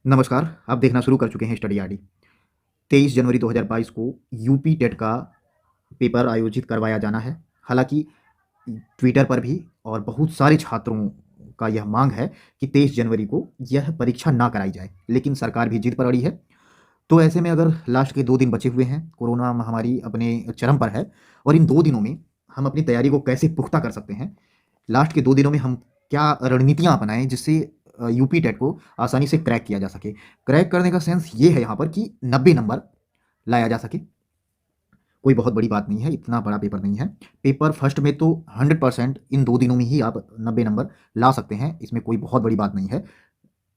नमस्कार, आप देखना शुरू कर चुके हैं स्टडी आरडी। 23 जनवरी 2022 को यूपी टेट का पेपर आयोजित करवाया जाना है। हालाँकि ट्विटर पर भी और बहुत सारे छात्रों का यह मांग है कि 23 जनवरी को यह परीक्षा ना कराई जाए, लेकिन सरकार भी जिद पर अड़ी है। तो ऐसे में अगर लास्ट के 2 दिन बचे हुए हैं, कोरोना महामारी अपने चरम पर है और इन 2 दिनों में हम अपनी तैयारी को कैसे पुख्ता कर सकते हैं, लास्ट के 2 दिनों में हम क्या रणनीतियाँ अपनाएँ जिससे यूपी टेट को आसानी से क्रैक किया जा सके। क्रैक करने का सेंस ये है यहाँ पर कि 90 नंबर लाया जा सके। कोई बहुत बड़ी बात नहीं है, इतना बड़ा पेपर नहीं है। पेपर फर्स्ट में तो 100% इन 2 दिनों में ही आप 90 नंबर ला सकते हैं, इसमें कोई बहुत बड़ी बात नहीं है।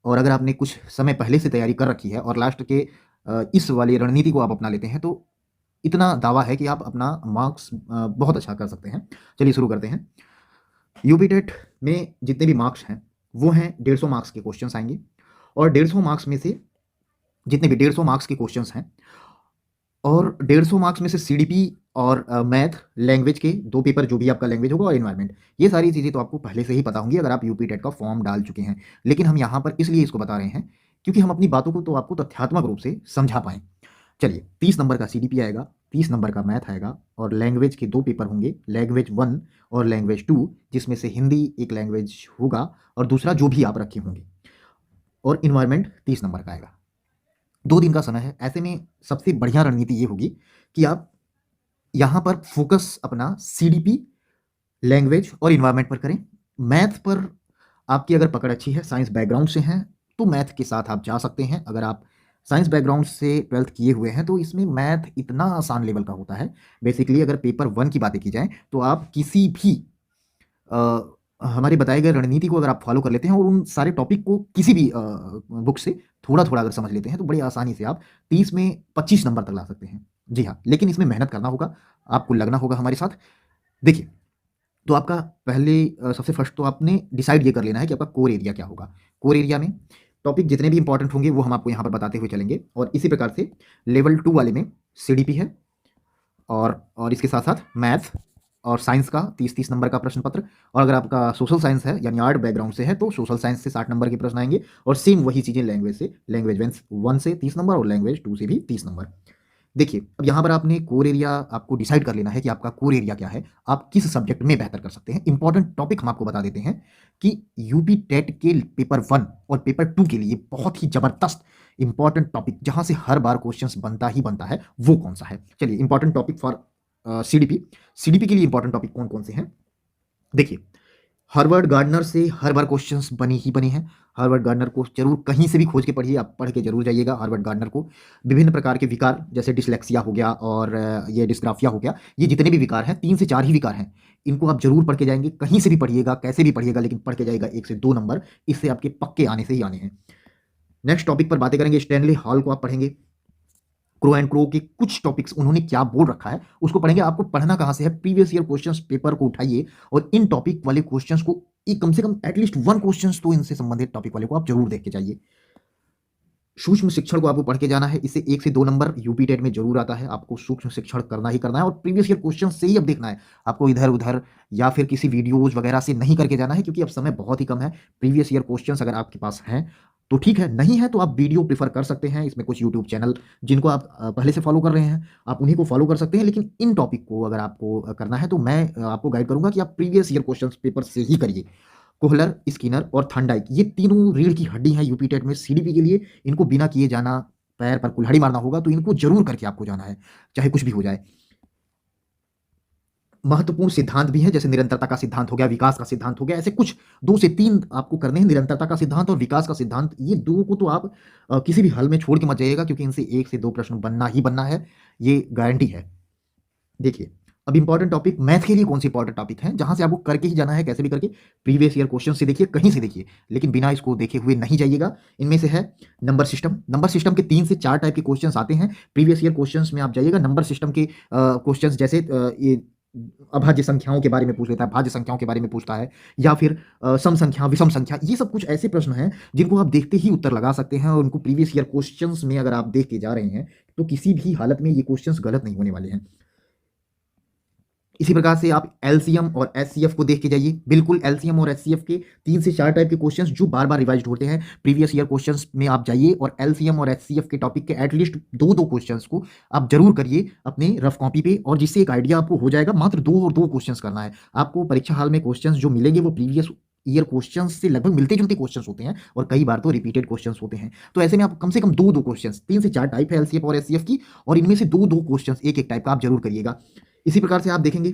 और अगर आपने कुछ समय पहले से तैयारी कर रखी है और लास्ट के इस वाली रणनीति को आप अपना लेते हैं, तो इतना दावा है कि आप अपना मार्क्स बहुत अच्छा कर सकते हैं। चलिए शुरू करते हैं। यूपी टेट में जितने भी मार्क्स हैं, वो हैं 150 मार्क्स के क्वेश्चंस आएंगे और 150 मार्क्स में से जितने भी 150 मार्क्स के क्वेश्चंस हैं और 150 मार्क्स में से सीडीपी और मैथ लैंग्वेज के 2 पेपर, जो भी आपका लैंग्वेज होगा, और एनवायरनमेंट, ये सारी चीज़ें तो आपको पहले से ही पता होंगी अगर आप यूपी टेट का फॉर्म डाल चुके हैं। लेकिन हम यहाँ पर इसलिए इसको बता रहे हैं क्योंकि हम अपनी बातों को तो आपको तथ्यात्मक रूप से समझा पाएँ। चलिए, 30 नंबर का सीडीपी आएगा, 30 नंबर का मैथ आएगा और लैंग्वेज के 2 पेपर होंगे, लैंग्वेज 1 और लैंग्वेज 2, जिसमें से हिंदी एक लैंग्वेज होगा और दूसरा जो भी आप रखे होंगे, और एनवायरनमेंट 30 नंबर का आएगा। 2 दिन का समय है। ऐसे में सबसे बढ़िया रणनीति ये होगी कि आप यहाँ पर फोकस अपना सीडीपी, लैंग्वेज और एनवायरनमेंट पर करें। मैथ पर आपकी अगर पकड़ अच्छी है, साइंस बैकग्राउंड से हैं, तो मैथ के साथ आप जा सकते हैं। अगर आप साइंस बैकग्राउंड से 12th किए हुए हैं तो इसमें मैथ इतना आसान लेवल का होता है। बेसिकली अगर पेपर 1 की बातें की जाएँ तो आप किसी भी अ, हमारे बताए गए रणनीति को अगर आप फॉलो कर लेते हैं और उन सारे टॉपिक को किसी भी बुक से थोड़ा-थोड़ा अगर समझ लेते हैं, तो बड़ी आसानी से आप 30 में 25 नंबर तक ला सकते हैं। जी हाँ, लेकिन इसमें मेहनत करना होगा, आपको लगना होगा हमारे साथ। देखिए, तो आपका पहले सबसे फर्स्ट तो आपने डिसाइड ये कर लेना है कि आपका कोर एरिया क्या होगा। कोर एरिया में टॉपिक जितने भी इंपॉर्टेंट होंगे वो हम आपको यहाँ पर बताते हुए चलेंगे और इसी प्रकार से लेवल 2 वाले में सीडीपी है और इसके साथ-साथ मैथ और साइंस का 30-30 नंबर का प्रश्न पत्र, और अगर आपका सोशल साइंस है यानी आर्ट बैकग्राउंड से है तो सोशल साइंस से 60 नंबर के प्रश्न आएंगे और सेम वही चीज़ें लैंग्वेज से, लैंग्वेज 1 से 30 नंबर और लैंग्वेज 2 से भी 30 नंबर। देखिए, अब यहाँ पर आपने कोर एरिया आपको डिसाइड कर लेना है कि आपका कोर एरिया क्या है, आप किस सब्जेक्ट में बेहतर कर सकते हैं। इंपॉर्टेंट टॉपिक हम आपको बता देते हैं कि यूपी टेट के पेपर 1 और पेपर 2 के लिए बहुत ही ज़बरदस्त इंपॉर्टेंट टॉपिक, जहाँ से हर बार क्वेश्चंस बनता ही बनता है, वो कौन सा है। चलिए, important topic for CDP. CDP के लिए इंपॉर्टेंट टॉपिक कौन-कौन से हैं? देखिए, हार्वर्ड गार्डनर से हर बार क्वेश्चंस बनी ही बनी हैं। हार्वर्ड गार्डनर को ज़रूर कहीं से भी खोज के पढ़िए, आप पढ़ के ज़रूर जाइएगा हार्वर्ड गार्डनर को। विभिन्न प्रकार के विकार जैसे डिस्लेक्सिया हो गया और ये डिस्ग्राफिया हो गया, ये जितने भी विकार हैं, 3 से 4 ही विकार हैं। इनको आप ज़रूर पढ़ के जाएँगे, कहीं से भी पढ़िएगा, कैसे भी पढ़िएगा, लेकिन पढ़ के जाइएगा 1 से 2 नंबर, इससे आपके पक्के आने से ही आने हैं। नेक्स्ट टॉपिक पर बातें करेंगे, स्टैनली हॉल को आप पढ़ेंगे। क्रो एंड क्रो के कुछ टॉपिक्स उन्होंने क्या बोल रखा है उसको पढ़ेंगे। आपको पढ़ना कहाँ से है, प्रीवियस ईयर क्वेश्चंस पेपर को उठाइए और इन टॉपिक वाले क्वेश्चंस को एक कम से कम एटलीस्ट 1 क्वेश्चंस तो इनसे संबंधित टॉपिक वाले को आप जरूर देख के जाइए। सूक्ष्म शिक्षण को आपको पढ़ के जाना है, इससे 1 से 2 नंबर यूपी टेट में जरूर आता है। आपको सूक्ष्म शिक्षण करना ही करना है और प्रीवियस ईयर क्वेश्चन से ही अब देखना है, आपको इधर उधर या फिर किसी वीडियोज वगैरह से नहीं करके जाना है, क्योंकि अब समय बहुत ही कम है। प्रीवियस ईयर क्वेश्चन अगर आपके पास हैं तो ठीक है, नहीं है तो आप वीडियो प्रीफर कर सकते हैं। इसमें कुछ यूट्यूब चैनल जिनको आप पहले से फॉलो कर रहे हैं, आप उन्हीं को फॉलो कर सकते हैं। लेकिन इन टॉपिक को अगर आपको करना है तो मैं आपको गाइड करूंगा कि आप प्रीवियस ईयर क्वेश्चन पेपर से ही करिए। कोहलर, स्किनर और थर्नडाइक, ये तीनों रीढ़ की हड्डी हैं यूपी टेट में सीडीपी के लिए। इनको बिना किए जाना, पैर पर कुल्हाड़ी मारना होगा, तो इनको जरूर करके आपको जाना है, चाहे कुछ भी हो जाए। महत्वपूर्ण सिद्धांत भी हैं, जैसे निरंतरता का सिद्धांत हो गया, विकास का सिद्धांत हो गया। ऐसे कुछ 2 से 3 आपको करने हैं। निरंतरता का सिद्धांत और विकास का सिद्धांत, ये 2 को तो आप किसी भी हल में छोड़ के मत जाइएगा, क्योंकि इनसे 1 से 2 प्रश्न बनना ही बनना है, ये गारंटी है। देखिए, अब इंपॉर्टेंट टॉपिक मैथ के लिए कौन से इंपॉर्टेंट टॉपिक हैं जहां से आपको करके ही जाना है, कैसे भी करके। प्रीवियस ईयर क्वेश्चन से देखिए, कहीं से देखिए, लेकिन बिना इसको देखे हुए नहीं जाइएगा। इनमें से है नंबर सिस्टम। नंबर सिस्टम के 3 से 4 टाइप के क्वेश्चंस आते हैं प्रीवियस ईयर क्वेश्चंस में। आप जाइएगा, नंबर सिस्टम के क्वेश्चंस जैसे ये अभाज्य संख्याओं के बारे में पूछ लेता है, भाज्य संख्याओं के बारे में पूछता है, या फिर सम संख्या, विषम संख्या, ये सब कुछ ऐसे प्रश्न हैं जिनको आप देखते ही उत्तर लगा सकते हैं। और उनको प्रीवियस ईयर क्वेश्चंस में अगर आप देख के जा रहे हैं तो किसी भी हालत में ये क्वेश्चंस गलत नहीं होने वाले हैं। इसी प्रकार से आप एलसीएम और एचसीएफ को देख के जाइए। बिल्कुल एलसीएम और एचसीएफ के 3 से 4 टाइप के क्वेश्चंस जो बार-बार रिवाइज्ड होते हैं, प्रीवियस ईयर क्वेश्चंस में आप जाइए और एलसीएम और एचसीएफ के टॉपिक के एटलीस्ट 2-2 क्वेश्चंस को आप जरूर करिए अपने रफ कॉपी पे, और जिससे एक आइडिया आपको हो जाएगा। मात्र 2 और 2 क्वेश्चंस करना है। आपको परीक्षा हाल में क्वेश्चंस जो मिलेंगे वो प्रीवियस ईयर क्वेश्चंस से लगभग मिलते-जुलते क्वेश्चंस होते हैं और कई बार तो रिपीटेड क्वेश्चंस होते हैं। तो ऐसे में आप कम से कम 2-2 क्वेश्चंस, 3 से 4 टाइप है एलसीएफ और एचसीएफ की, और इनमें से 2-2 क्वेश्चंस एक-एक टाइप का आप जरूर करिएगा। इसी प्रकार से आप देखेंगे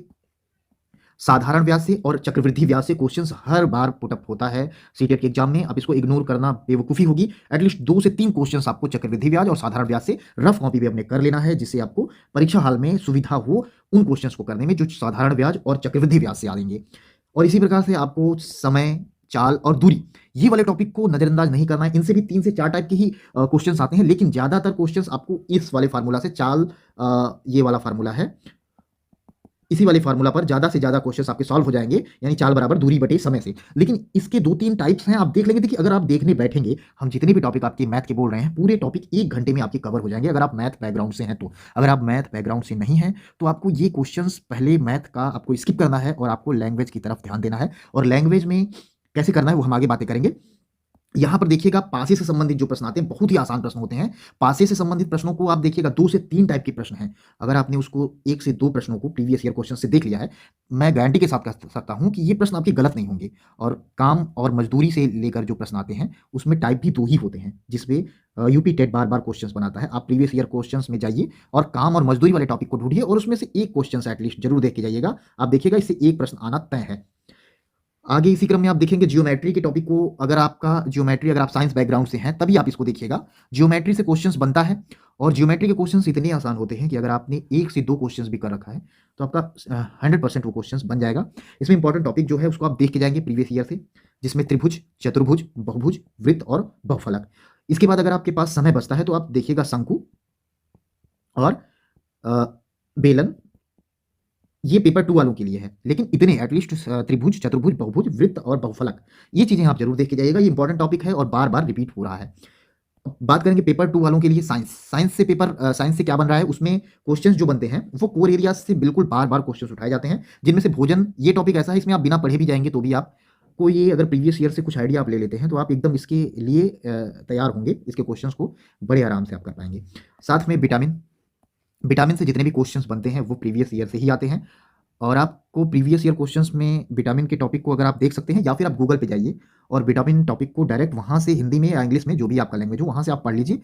साधारण व्याज से और चक्रवृद्धि व्याज से क्वेश्चंस हर बार पुटअप होता है सीटेट के एग्जाम में। अब इसको इग्नोर करना बेवकूफ़ी होगी। एटलीस्ट 2 से 3 क्वेश्चंस आपको चक्रवृद्धि व्याज और साधारण व्याज से रफ कॉपी पे अपने कर लेना है, जिससे आपको परीक्षा हाल में सुविधा हो उन क्वेश्चंस को करने में जो साधारण ब्याज और चक्रवृद्धि ब्याज से आ जाएंगे। और इसी प्रकार से आपको समय, चाल और दूरी, ये वाले टॉपिक को नजरअंदाज नहीं करना है। इनसे भी 3 से 4 टाइप के ही क्वेश्चंस आते हैं, लेकिन ज्यादातर क्वेश्चंस आपको इस वाले फार्मूला से, चाल ये वाला फार्मूला है, इसी वाले फार्मूला पर ज्यादा से ज्यादा क्वेश्चंस आपके सॉल्व हो जाएंगे, यानी चाल बराबर दूरी बटे समय से। लेकिन इसके 2-3 टाइप्स हैं, आप देख लेंगे। देखिए, अगर आप देखने बैठेंगे, हम जितने भी टॉपिक आपके मैथ के बोल रहे हैं, पूरे टॉपिक 1 घंटे में आपके कवर हो जाएंगे, अगर आप मैथ बैकग्राउंड से हैं तो। अगर आप मैथ बैकग्राउंड से नहीं हैं तो आपको ये क्वेश्चंस पहले मैथ का आपको स्किप करना है और आपको लैंग्वेज की तरफ ध्यान देना है। और लैंग्वेज में कैसे करना है वो हम आगे बातें करेंगे। यहां पर देखिएगा, पासे से संबंधित जो प्रश्न आते हैं बहुत ही आसान प्रश्न होते हैं। पासे से संबंधित प्रश्नों को आप देखिएगा 2 से 3 टाइप के प्रश्न हैं। अगर आपने उसको 1 से 2 प्रश्नों को प्रीवियस ईयर क्वेश्चन से देख लिया है, मैं गारंटी के साथ कह सकता हूं कि ये प्रश्न आपके गलत नहीं होंगे। और काम और मजदूरी से लेकर जो प्रश्न आते हैं उसमें टाइप भी 2 ही होते हैं, जिसमें यूपी टेट बार बार क्वेश्चंस बनाता है। आप प्रीवियस ईयर क्वेश्चंस में जाइए और काम और मजदूरी वाले टॉपिक को ढूंढिए और उसमें से एक क्वेश्चन एटलीस्ट जरूर देख के जाइएगा। आप देखिएगा इससे एक प्रश्न आना तय है। आगे इसी क्रम में आप देखेंगे ज्योमेट्री के टॉपिक को। अगर आप साइंस बैकग्राउंड से हैं तभी आप इसको देखिएगा। ज्योमेट्री से क्वेश्चंस बनता है और ज्योमेट्री के क्वेश्चंस इतने आसान होते हैं कि अगर आपने 1 से 2 क्वेश्चंस भी कर रखा है तो आपका 100% वो क्वेश्चंस बन जाएगा। इसमें इंपॉर्टेंट टॉपिक जो है उसको आप देख के जाएंगे प्रीवियस ईयर से, जिसमें त्रिभुज, चतुर्भुज, बहुभुज, वृत्त और बहुफलक। इसके बाद अगर आपके पास समय बचता है तो आप देखिएगा शंकु और बेलन, ये पेपर 2 वालों के लिए है। लेकिन इतने एटलीस्ट त्रिभुज, चतुर्भुज, बहुभुज, वृत्त और बहुफलक, ये चीजें आप जरूर देख के जाइएगा। ये इंपॉर्टेंट टॉपिक है और बार बार रिपीट हो रहा है। बात करेंगे पेपर 2 वालों के लिए साइंस से क्या बन रहा है। उसमें क्वेश्चंस जो बनते हैं वो कोर एरिया से बिल्कुल बार बार क्वेश्चंस उठाए जाते हैं, जिनमें से भोजन, ये टॉपिक ऐसा है इसमें आप बिना पढ़े भी जाएंगे तो भी आपको ये, अगर प्रीवियस ईयर से कुछ आइडिया आप ले लेते हैं तो आप एकदम इसके लिए तैयार होंगे। इसके क्वेश्चंस को बड़े आराम से आप कर पाएंगे। साथ में विटामिन से जितने भी क्वेश्चंस बनते हैं वो प्रीवियस ईयर से ही आते हैं। और आपको प्रीवियस ईयर क्वेश्चंस में विटामिन के टॉपिक को अगर आप देख सकते हैं, या फिर आप गूगल पे जाइए और विटामिन टॉपिक को डायरेक्ट वहाँ से हिंदी में या इंग्लिश में, जो भी आपका लैंग्वेज हो, वहाँ से आप पढ़ लीजिए।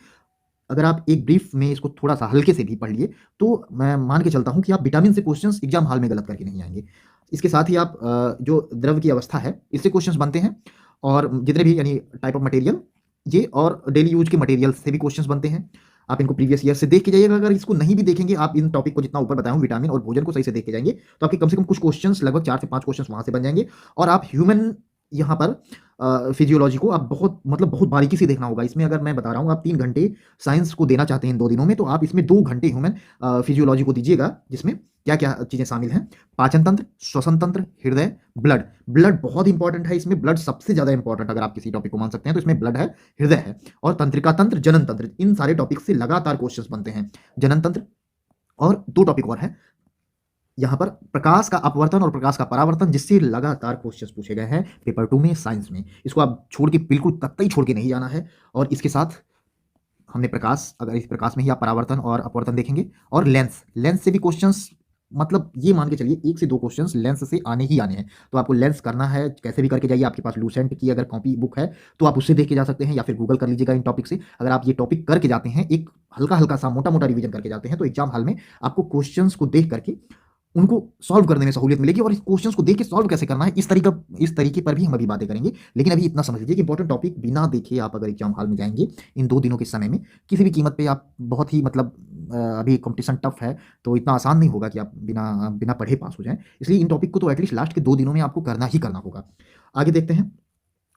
अगर आप एक ब्रीफ में इसको थोड़ा सा हल्के से भी पढ़ लिए तो मैं मान के चलता हूँ कि आप विटामिन से क्वेश्चंस एग्जाम हॉल में गलत करके नहीं आएंगे। इसके साथ ही आप जो द्रव की अवस्था है इससे क्वेश्चंस बनते हैं, और जितने भी यानी टाइप ऑफ मटेरियल ये, और डेली यूज के मटेरियल से भी क्वेश्चंस बनते हैं। आप इनको प्रीवियस ईयर से देख के जाइएगा। अगर इसको नहीं भी देखेंगे, आप इन टॉपिक को जितना ऊपर बताया हूं, विटामिन और भोजन को सही से देख के जाएंगे तो आपके कम से कम कुछ क्वेश्चंस, लगभग 4 से 5 क्वेश्चंस वहां से बन जाएंगे। और आप ह्यूमन, यहाँ पर फिजियोलॉजी को आप बहुत बारीकी से देखना होगा। इसमें अगर मैं बता रहा हूँ आप 3 घंटे साइंस को देना चाहते हैं इन 2 दिनों में, तो आप इसमें 2 घंटे ह्यूमन फिजियोलॉजी को दीजिएगा, जिसमें क्या क्या चीजें शामिल हैं। पाचन तंत्र, श्वसन तंत्र, हृदय, ब्लड बहुत इंपॉर्टेंट है। इसमें ब्लड सबसे ज्यादा इंपॉर्टेंट, अगर आप किसी टॉपिक को मान सकते हैं तो इसमें ब्लड है, हृदय है, और तंत्रिका तंत्र, जनन तंत्र, इन सारे टॉपिक से लगातार क्वेश्चंस बनते हैं। जनन तंत्र और 2 टॉपिक और है यहाँ पर, प्रकाश का अपवर्तन और प्रकाश का परावर्तन, जिससे लगातार क्वेश्चंस पूछे गए हैं पेपर 2 में साइंस में। इसको आप छोड़ के, बिल्कुल कतई छोड़ के नहीं जाना है। और इसके साथ हमने प्रकाश, अगर इस प्रकाश में ही आप परावर्तन और अपवर्तन देखेंगे, और लेंस से भी क्वेश्चंस, मतलब ये मान के चलिए 1 से 2 क्वेश्चंस लेंस से आने ही आने हैं। तो आपको लेंस करना है, कैसे भी करके जाइए। आपके पास लूसेंट की अगर कॉपी बुक है तो आप उससे देख के जा सकते हैं, या फिर गूगल कर लीजिएगा इन टॉपिक से। अगर आप ये टॉपिक करके जाते हैं, एक हल्का सा मोटा रिवीजन करके जाते हैं, तो एग्जाम हॉल में आपको क्वेश्चंस को देख करके उनको सॉल्व करने में सहूलियत मिलेगी। और इस क्वेश्चंस को देख के सॉल्व कैसे करना है, इस तरीके पर भी हम अभी बातें करेंगे। लेकिन अभी इतना समझ लीजिए कि इंपॉर्टेंट टॉपिक बिना देखे आप अगर एग्जाम हॉल में जाएंगे इन 2 दिनों के समय में, किसी भी कीमत पे आप बहुत ही, मतलब अभी कंपटीशन टफ है तो इतना आसान नहीं होगा कि आप बिना पढ़े पास हो जाएं। इसलिए इन टॉपिक को तो एटलीस्ट लास्ट के 2 दिनों में आपको करना ही करना होगा। आगे देखते हैं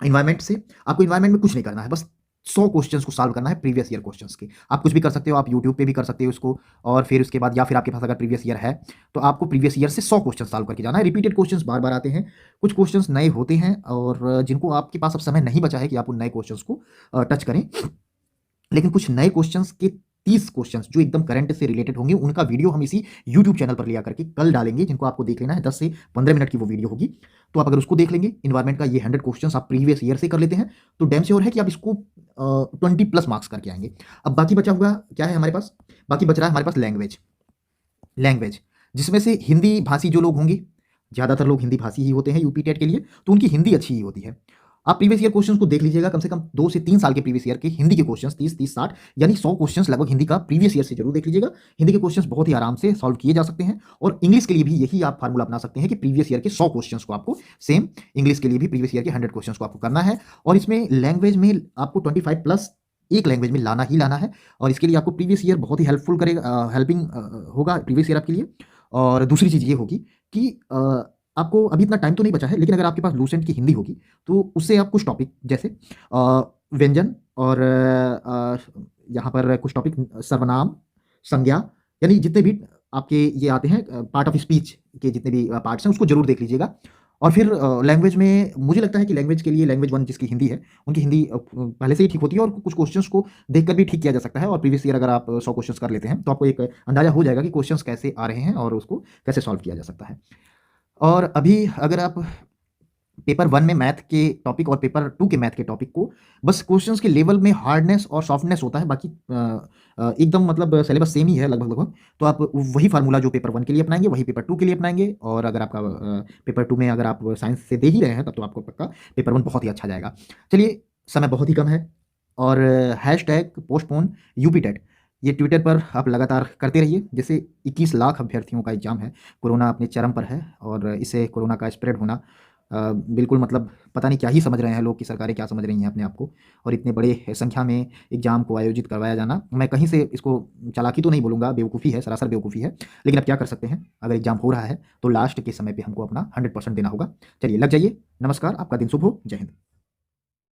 इन्वायरमेंट से। आपको इन्वायरमेंट में कुछ नहीं करना है, बस 100 क्वेश्चंस को सॉल्व करना है प्रीवियस ईयर क्वेश्चंस के। आप कुछ भी कर सकते हो, आप यूट्यूब पे भी कर सकते हो इसको, और फिर उसके बाद, या फिर आपके पास अगर प्रीवियस ईयर है तो आपको प्रीवियस ईयर से 100 क्वेश्चन सॉल्व करके जाना है। रिपीटेड क्वेश्चंस बार बार आते हैं, कुछ क्वेश्चंस नए होते हैं, और जिनको आपके पास अब समय नहीं बचा है कि आप उन नए क्वेश्चंस को टच करें। लेकिन कुछ नए क्वेश्चंस के 30 क्वेश्चंस जो एकदम करंट से रिलेटेड होंगे, उनका वीडियो हम इसी यूट्यूब चैनल पर लिया करके कल डालेंगे, जिनको आपको देख लेना है। 10 से 15 मिनट की वो वीडियो होगी। तो आप अगर उसको देख लेंगे, इन्वायरमेंट का ये 100 क्वेश्चंस आप प्रीवियस ईयर से कर लेते हैं, तो डैम श्योर है कि आप इसको 20 प्लस मार्क्स करके आएंगे। अब बाकी बचा हुआ क्या है हमारे पास? बाकी बच रहा है हमारे पास लैंग्वेज। लैंग्वेज जिसमें से हिंदी भाषी जो लोग होंगे, ज़्यादातर लोग हिंदी भाषी ही होते हैं यूपी टेट के लिए, तो उनकी हिंदी अच्छी ही होती है। आप प्रीवियस ईयर क्वेश्चंस को देख लीजिएगा, कम से कम 2 से 3 साल के प्रीवियस ईयर के हिंदी के क्वेश्चंस, 30-30, 60 यानी 100 क्वेश्चंस लगभग हिंदी का प्रीवियस ईयर से जरूर देख लीजिएगा। हिंदी के क्वेश्चंस बहुत ही आराम से सॉल्व किए जा सकते हैं। और इंग्लिश के लिए भी यही आप फार्मूला अपना सकते हैं कि प्रीवियस ईयर के 100 क्वेश्चंस को आपको सेम इंग्लिश के लिए भी प्रीवियस ईयर के 100 क्वेश्चंस को आपको करना है। और इसमें लैंग्वेज में आपको 25 प्लस एक लैंग्वेज में लाना ही लाना है। और इसके लिए आपको प्रीवियस ईयर बहुत ही हेल्पफुल करेगा, हेल्पिंग होगा प्रीवियस ईयर आपके लिए। और दूसरी चीज़ ये होगी कि आपको अभी इतना टाइम तो नहीं बचा है, लेकिन अगर आपके पास लूसेंट की हिंदी होगी, तो उससे आप कुछ टॉपिक जैसे व्यंजन और यहाँ पर कुछ टॉपिक सर्वनाम, संज्ञा, यानी जितने भी आपके ये आते हैं पार्ट ऑफ स्पीच के जितने भी पार्ट्स हैं, उसको जरूर देख लीजिएगा। और फिर लैंग्वेज में मुझे लगता है कि लैंग्वेज के लिए लैंग्वेज 1 जिसकी हिंदी है, उनकी हिंदी पहले से ही ठीक होती है, और कुछ क्वेश्चंस को देखकर भी ठीक किया जा सकता है। और प्रीवियस ईयर अगर आप 100 क्वेश्चंस कर लेते हैं, तो आपको एक अंदाजा हो जाएगा कि क्वेश्चंस कैसे आ रहे हैं और उसको कैसे सॉल्व किया जा सकता है। और अभी अगर आप पेपर 1 में मैथ के टॉपिक और पेपर 2 के मैथ के टॉपिक को, बस क्वेश्चंस के लेवल में हार्डनेस और सॉफ्टनेस होता है, बाकी एकदम मतलब सिलेबस सेम ही है लगभग लगभग। तो आप वही फार्मूला जो पेपर 1 के लिए अपनाएंगे, वही पेपर 2 के लिए अपनाएंगे। और अगर आपका पेपर 2 में अगर आप साइंस से दे ही रहे हैं, तब तो आपको पक्का पेपर 1 बहुत ही अच्छा जाएगा। चलिए, समय बहुत ही कम है, और हैशटैग पोस्टपोन यूपी टेट ये ट्विटर पर आप लगातार करते रहिए। जैसे 21 लाख अभ्यर्थियों का एग्जाम है, कोरोना अपने चरम पर है, और इसे कोरोना का स्प्रेड होना बिल्कुल मतलब पता नहीं क्या ही समझ रहे हैं लोग, कि सरकारें क्या समझ रही हैं अपने आप को। और इतने बड़े संख्या में एग्जाम को आयोजित करवाया जाना, मैं कहीं से इसको चालाकी तो नहीं बोलूँगा, बेवकूफ़ी है, सरासर बेवकूफ़ी है। लेकिन अब क्या कर सकते हैं, अगर एग्जाम हो रहा है तो लास्ट के समय पे हमको अपना 100% देना होगा। चलिए लग जाइए। नमस्कार, आपका दिन शुभ हो। जय हिंद।